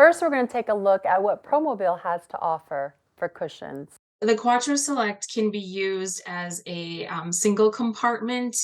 First, we're going to take a look at what Permobil has to offer for cushions. The Quattro Select can be used as a single compartment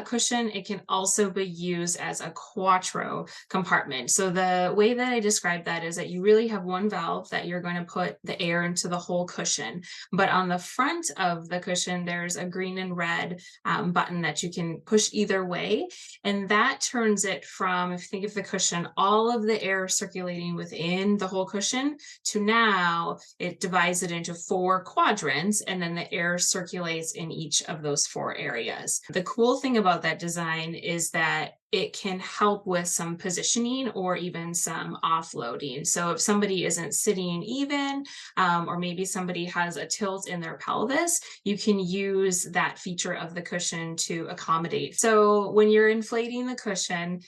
cushion. It can also be used as a Quattro compartment. So the way that I describe that is that you really have one valve that you're going to put the air into the whole cushion. But on the front of the cushion, there's a green and red button that you can push either way. And that turns it from, if you think of the cushion, all of the air circulating within the whole cushion to now it divides it into four quadrants, and then the air circulates in each of those four areas. The cool thing about that design is that it can help with some positioning or even some offloading. So if somebody isn't sitting even, or maybe somebody has a tilt in their pelvis, you can use that feature of the cushion to accommodate. So when you're inflating the cushion,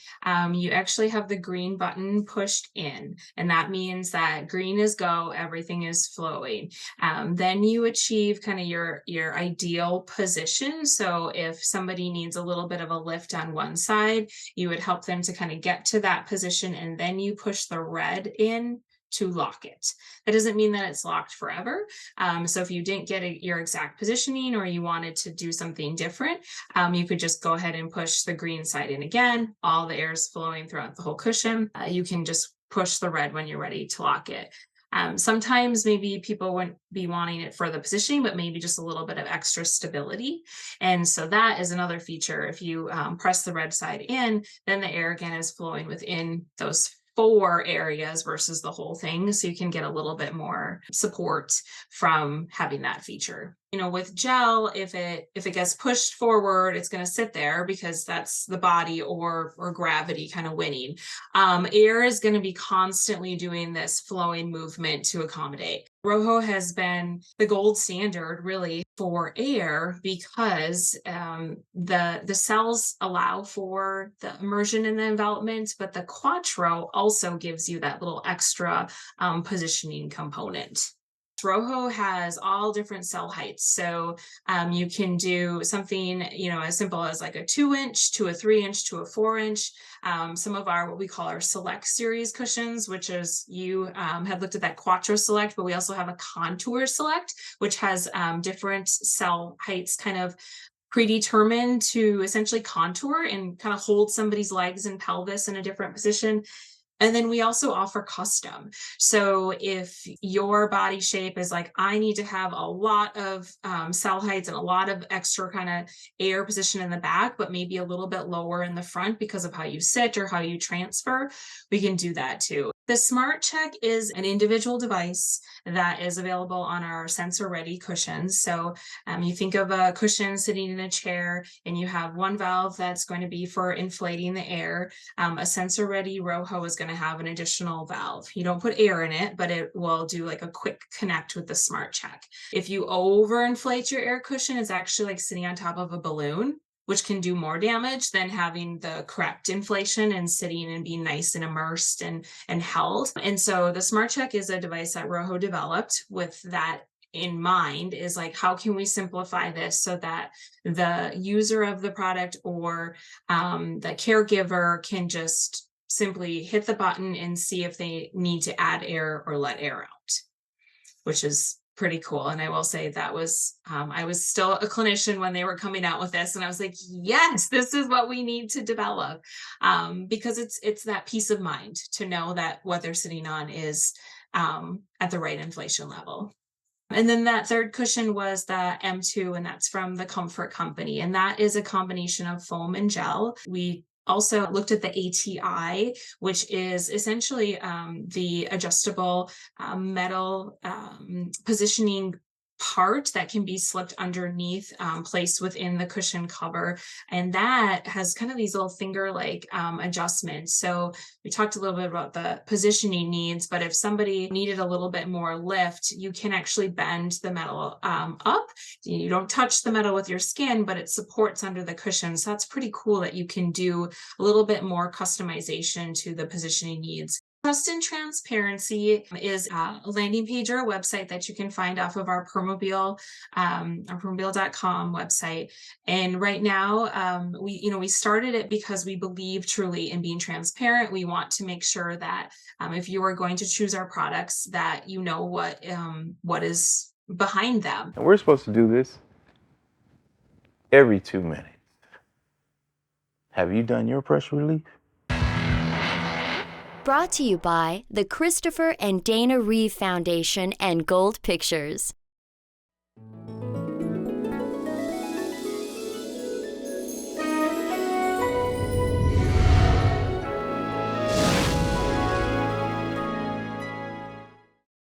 you actually have the green button pushed in, and that means that green is go, everything is flowing. Then you achieve kind of your ideal position. So if somebody needs a little bit of a lift on one side, you would help them to kind of get to that position, and then you push the red in to lock it. That doesn't mean that it's locked forever. So if you didn't get your exact positioning or you wanted to do something different, you could just go ahead and push the green side in again. All the air is flowing throughout the whole cushion. You can just push the red when you're ready to lock it. Sometimes maybe people wouldn't be wanting it for the positioning, but maybe just a little bit of extra stability. And so that is another feature. If you press the red side in, then the air again is flowing within those four areas versus the whole thing. So you can get a little bit more support from having that feature. With gel, if it gets pushed forward, it's going to sit there because that's the body or gravity kind of winning. Air is going to be constantly doing this flowing movement to accommodate. Rojo has been the gold standard really for air because the cells allow for the immersion in the envelopment, but the Quattro also gives you that little extra positioning component. Rojo has all different cell heights. So you can do something, as simple as like a 2-inch to a 3-inch to a 4-inch. Some of what we call our Select series cushions, which is you had looked at that Quattro Select, but we also have a Contour Select, which has different cell heights kind of predetermined to essentially contour and kind of hold somebody's legs and pelvis in a different position. And then we also offer custom. So if your body shape is like, I need to have a lot of cell heights and a lot of extra kind of air position in the back, but maybe a little bit lower in the front because of how you sit or how you transfer, we can do that too. The Smart Check is an individual device that is available on our sensor ready cushions. So you think of a cushion sitting in a chair and you have one valve that's going to be for inflating the air. A sensor ready Rojo is going to have an additional valve. You don't put air in it, but it will do like a quick connect with the Smart Check. If you overinflate your air cushion, it's actually like sitting on top of a balloon, which can do more damage than having the correct inflation and sitting and being nice and immersed and held. And so the Smart Check is a device that Rojo developed with that in mind, is like, how can we simplify this so that the user of the product or the caregiver can just simply hit the button and see if they need to add air or let air out, which is pretty cool. And I will say that was, I was still a clinician when they were coming out with this, and I was like, yes, this is what we need to develop, because it's that peace of mind to know that what they're sitting on is at the right inflation level. And then that third cushion was the M2, and that's from the Comfort Company. And that is a combination of foam and gel. We also looked at the ATI, which is essentially the adjustable metal positioning part that can be slipped underneath, placed within the cushion cover. And that has kind of these little finger-like adjustments. So we talked a little bit about the positioning needs, but if somebody needed a little bit more lift, you can actually bend the metal up. You don't touch the metal with your skin, but it supports under the cushion. So that's pretty cool that you can do a little bit more customization to the positioning needs. Trust and transparency is a landing page or a website that you can find off of our Permobil.com website. And right now, we started it because we believe truly in being transparent. We want to make sure that if you are going to choose our products, that you know what is behind them. And we're supposed to do this every 2 minutes. Have you done your press relief? Brought to you by the Christopher and Dana Reeve Foundation and Gold Pictures.